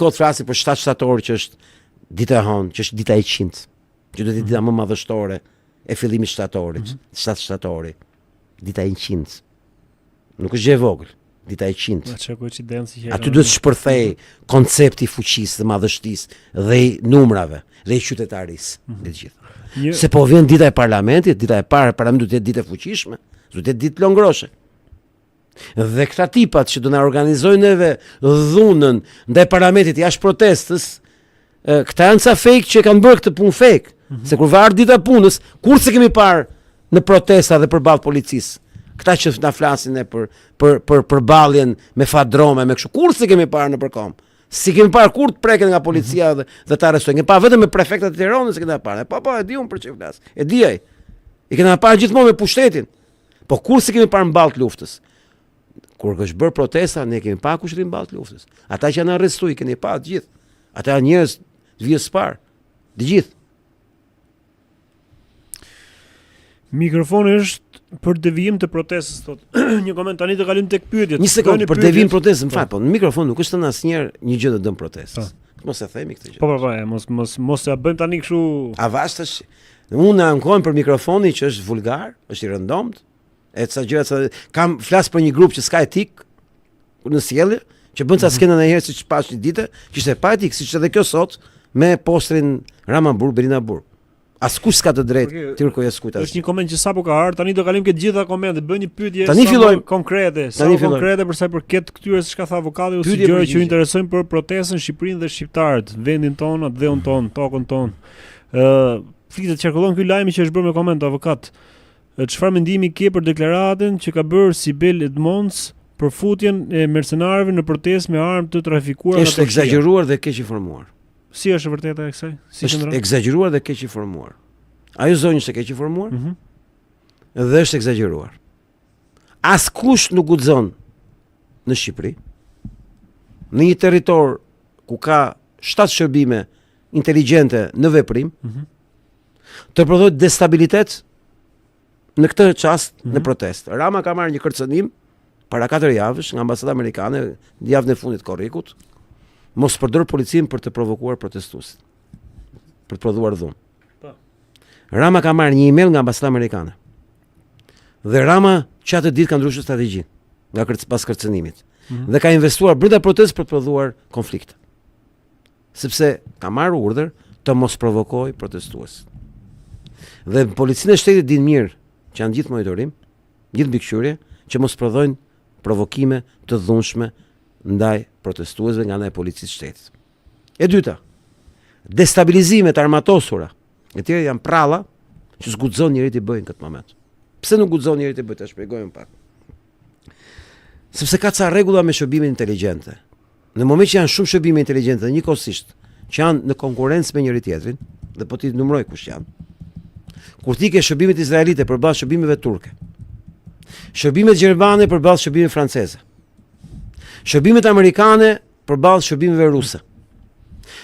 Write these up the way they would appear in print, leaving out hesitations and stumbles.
Kot flasim për 7 shtator që është dita e hënë, që është dita e 100, që do të dita më madhështore e fillimit shtatorit, 7 shtatori, dita e 100. Nuk është gjë e vogël, dita e 100. Aty duhet të shpërthej koncepti i fuqisë, të madhështisë dhe i numrave dhe i qytetarisë të gjitha. Se po vjen dita e parlamentit, dita e parë parlamentit duhet të jetë ditë e fuqishme, duhet të jetë ditë longroshe. Dhe këta tipat që do na organizojnë neve dhunën ndaj parlamentit jashtë protestës, këta janë ca fake që kanë bërë këtë punë fake. Se kur va ardhi dita e punës, kur se kemi parë në protesta dhe përballë policisë. Këta që na flasin ne për përballjen me fadrome, me kështu. Kur se kemi parë nëpërkohë. Si kemi parë kur të preken nga policia dhe të arrestojnë. Pa vetëm me prefektat e Tiranës se kemi parë. Po, e di unë për çfarë flas. E diaj. I kemi parë gjithmonë me pushtetin. Po kur se kemi parë mballë të luftës. Kur është bërë protesta, ne kemi pa kush rrin mballë të luftës. Ata që janë arrestuar, keni pa të gjithë. Ata janë njerëz të vjes parë. Të gjithë. Mikrofoni është për devijim të protestës, thotë. Një koment tani të kalim tek pyetjet. Një sekond për devijim protestës, më fal, po në mikrofon nuk është thënë asnjëherë një gjë të dëm protestës. Mos e themi këtë gjë. Po, mos ja bëjmë tani kështu. A vastash? Unë ankojm për mikrofoni që është vulgar, është i rëndomt. E ca gjëra kam flas për një grup që s'ka etik në sjellje, që bën ca skena ndonjëherë siç pash një ditë, që ishte pa etik, siç edhe kjo sot me postrin Rama Burr, Berina Burr. Askush s'ka të drejtë të kërkojë askujt. Është një koment që sapo ka ardhur, tani do kalim këtë gjitha komentet, bëj një pyetje konkrete, konkrete për sa i përket këtyre siç ka thënë avokati ose gjëra që ju interesojnë për protestën në Shqipërinë dhe shqiptarët, vendin tonë, dheun tonë, tokën tonë. Flitet qarkullon ky lajmi që është bërë me koment avokat. Çfarë mendimi ke për deklaratën që ka bërë Sibel Edmonds për futjen e mercenarëve në protestë me armë të trafikuara? Është egzageruar dhe keq informuar. Si është e vërteta e kësaj? Është egzageruar dhe keq informuar. Ajo zonjë është e keq informuar. Dhe është egzageruar. Askush nuk guxon në Shqipëri, në një territor ku ka 7 shërbime inteligjente në veprim, të prodhojë destabilitet në këtë çast në protestë. Rama ka marrë një kërcënim para 4 javësh nga ambasada amerikane, javën e fundit korrikut, mos përdor policinë për të provokuar protestuesit, për të prodhuar dhunë. Rama ka marrë një email nga ambasada amerikane. Dhe Rama çatë ditë ka ndryshuar strategjinë nga pas kërcënimit. Dhe ka investuar brenda protestës për të prodhuar konflikt. Sepse ka marrë urdhër të mos provokojë protestuesit. Dhe policinë e shtetit din mirë që janë gjithë monitorim, gjithë mbikëqyrje, që mos prodhojnë provokime të dhunshme ndaj protestuesve nga ndaj policisë shtetit. E dyta, destabilizimet armatosura, e tjerë janë pralla që s'guxon njëri të bëjnë në këtë moment. Pse nuk guxon njëri të bëjë, ta shpjegojmë pak. Sepse ka ca rregulla me shërbimet inteligjente. Në moment që janë shumë shërbime inteligjente dhe njëkohësisht që janë në konkurrencë me njëri tjetrin, dhe po ti numëroj kush janë. Kur ti ke shërbimet izraelite përballë shërbimeve turke, shërbimet gjermane përballë shërbimeve franceze, shërbimet amerikane përballë shërbimeve ruse,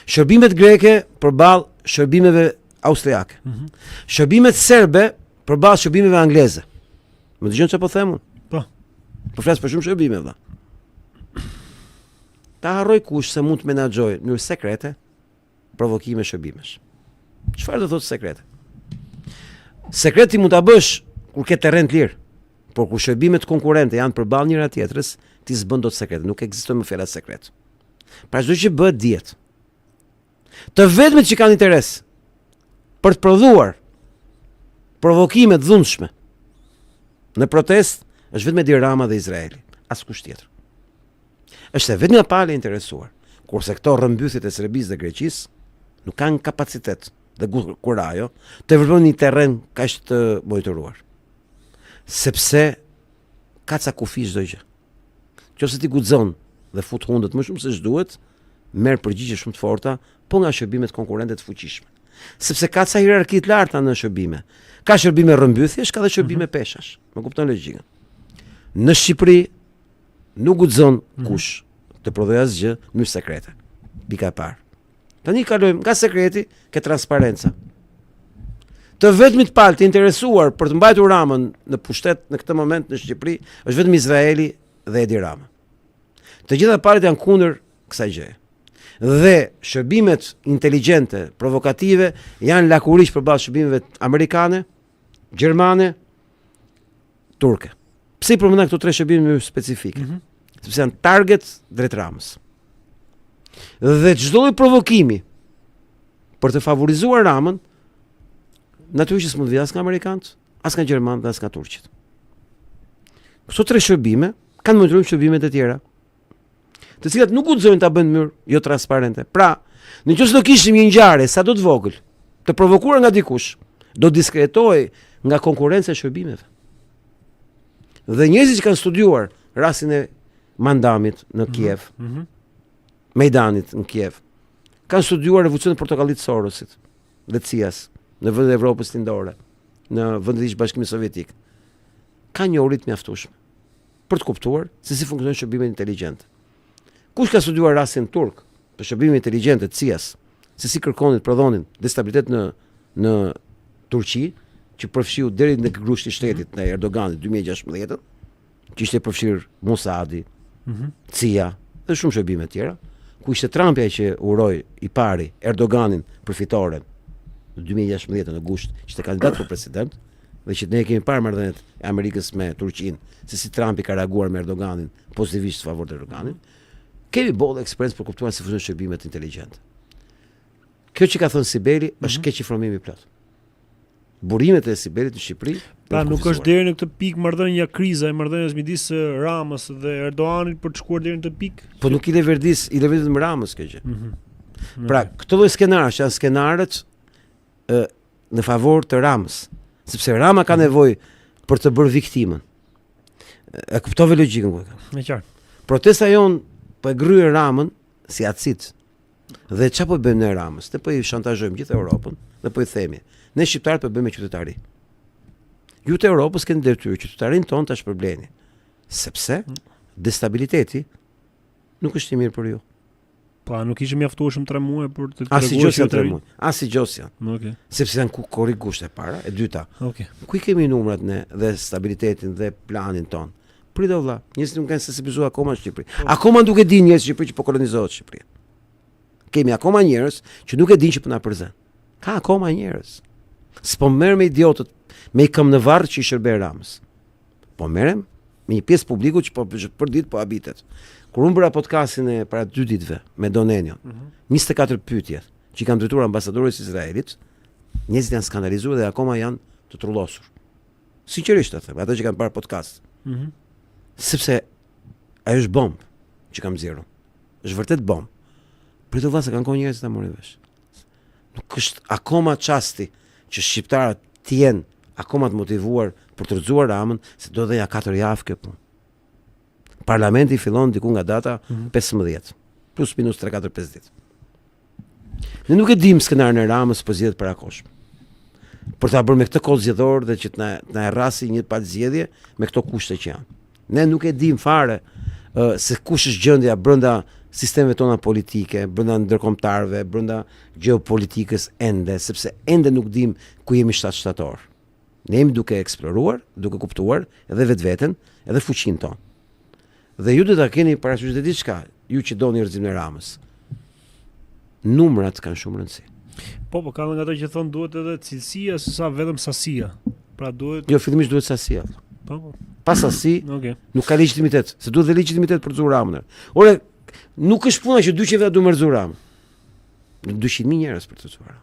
shërbimet greke përballë shërbimeve austriake, shërbimet serbe përballë shërbimeve angleze. Më dëgjon çfarë po them unë? Po flas për shumë shërbime valla. Ta harroj kush se mund të menaxhoj në mënyrë sekrete provokime shërbimesh. Çfarë do thotë sekrete? Sekreti mund ta bësh kur ke terren të lirë, por kur shërbimet konkurrente janë përballë njëra tjetrës, ti s'bën dot sekrete, nuk ekziston më fjala sekret. Pra çdo që bëhet dihet. Të vetmet që kanë interes për të prodhuar provokime të dhunshme në protestë është vetëm Edi Rama dhe Izraeli, askush tjetër. Është vetëm ata palë interesuar, kurse këto rrëmbythjet e Serbisë dhe Greqisë nuk kanë kapacitet dhe kurajo të vërtetojnë një terren kaq të monitoruar. Sepse ka ca kufi çdo gjë. Nëse ti guxon dhe fut hundët më shumë se ç'duhet, merr përgjigje shumë të forta, po nga shërbimet konkurrente të fuqishme. Sepse ka ca hierarki të larta në shërbime. Ka shërbime rrëmbythjesh, ka dhe shërbime peshash. Më kupton logjikën. Në Shqipëri nuk guxon kush të prodhojë asgjë në mënyrë sekrete. Pika e parë. Tani kalojmë nga sekreti ke transparenca. Të vetmit palë të interesuar për të mbajtur Ramën në pushtet në këtë moment në Shqipëri është vetëm Izraeli dhe Edi Rama. Të gjitha palët janë kundër kësaj gjëje. Dhe shërbimet inteligjente, provokative janë lakurish përballë shërbimeve amerikane, gjermane, turke. Pse I përmenda këto 3 shërbime më specifike? Sepse janë target drejt Ramës. Dhe çdo lloj provokimi për të favorizuar Ramën, natyrisht s'mund të vijë as nga amerikanët, as nga gjermanët, as nga turqit. Këto 3 shërbime kanë monitoruar shërbimet e tjera, të cilat nuk guxojnë ta bëjnë në mënyrë jo transparente. Pra, nëse do kishim një ngjarje sa do të vogël, të provokuar nga dikush, do diskretohej nga konkurrenca e shërbimeve. Dhe njerëzit që kanë studiuar rastin e Mandamit në Kiev, Mejdanit në Kiev, kanë studiuar revolucionin e portokallit Sorosit dhe CIA-s në vendet e Evropës Lindore, në vendet e Bashkimit Sovjetik. Ka një uri të mjaftueshme për të kuptuar se si funksionojnë shërbimet inteligjente. Kush ka studiuar rastin turk për shërbimet inteligjente të CIA-s, se si kërkonin të prodhonin destabilitet në Turqi, që përfshiu deri në grushtin e shtetit në Erdoganit 2016, që ishte përfshirë Mossadi, CIA dhe shumë shërbime të tjera, ku ishte Trumpi ai që uroi I pari Erdoganin për fitoren në 2016 në gusht, ishte kandidat për president, dhe që ne kemi parë marrëdhëniet e Amerikës me Turqinë, se si Trumpi ka reaguar me Erdoganin pozitivisht në favor të Erdoganit. Kemi bollë eksperiencë për kuptuar se funksionojnë shërbimet inteligjente. Kjo që ka thënë Sibeli është keq informimi plot. Burimet e Sibelit në Shqipëri. Pra nuk është deri në këtë pikë marrëdhënia kriza e marrëdhënies midis Ramës dhe Erdoganit për të shkuar deri në këtë pikë. Po nuk I le verdis, I le vetëm Ramës kjo gjë. Pra këto lloj skenarësh janë skenarët në favor të Ramës, sepse Rama ka nevojë për të bërë viktimën. E kuptove logjikën ku e ka. Me qartë. Protesta jon po e grye Ramën si acit. Dhe çfarë po bëjmë ne Ramës? Ne po I shantazhojmë gjithë Europën dhe po I themi, ne shqiptarët po bëjmë qytetari. Ju të Europës keni detyrë qytetarin ton ta shpërbleni. Sepse destabiliteti nuk është I mirë për ju. Pa nuk ishte mjaftueshëm 3 muaj për të treguar si gjos janë 3 muaj. As si gjos janë. Okej. Sepse janë korrigusht e para, e dyta. Okej. Ku I kemi numrat ne dhe stabilitetin dhe planin ton? Pritë vëlla, njerëzit nuk kanë sensibilizuar akoma në Shqipëri. Akoma nuk e dinë njerëzit në Shqipëri që po kolonizohet Shqipëria. Kemi akoma njerëz që nuk e dinë që po na përzen. Ka akoma njerëz. S'po merrem me idiotët, me I këm në varr që I shërbej Ramës. Po merrem me një pjesë publiku që po për ditë po habitet. Kur unë bëra podcastin e para 2 ditëve me Donenion, 24 pyetje që I kanë drejtuar ambasadorës Izraelit, njerëzit janë skandalizuar dhe akoma janë të trullosur. Sinqerisht të them, ata që kanë parë podcast. Sepse ajo është bomb që kam zgjeru. Është vërtet bomb. Për të vëllai kanë kohë njerëz ta morin vesh. Nuk është akoma çasti që shqiptarët të jenë akoma të motivuar për të rrëzuar Ramën, se do dhe ja 4 javë kjo punë. Parlamenti fillon diku nga data 15, plus minus 3-4-5 ditë. Ne nuk e dim skenarin e Ramës po zgjedhet parakoshme. Për ta bërë me këtë kod zgjedhor dhe që të na errasi një palë zgjedhje me këto kushte që janë. Ne nuk e dim fare se kush është gjendja brenda sistemeve tona politike, brenda ndërkombëtarëve, brenda gjeopolitikës ende, sepse ende nuk dim ku jemi shtator. Ne jemi duke eksploruar, duke kuptuar edhe vetveten, edhe fuqinë tonë. Dhe ju do ta keni parasysh dhe diçka, ju që doni rrezimin e Ramës. Numrat kanë shumë rëndësi. Po, ka nga ato që thonë duhet edhe cilësia sesa vetëm sasia. Pra duhet. Jo, fillimisht duhet sasia. Po. Pas sasi, nuk ka legjitimitet, se duhet dhe legjitimitet për të zgjuar Ramën. Ore, nuk është puna që 200 veta duhet të zgjuar Ramën. 200.000 njerëz për të zgjuar.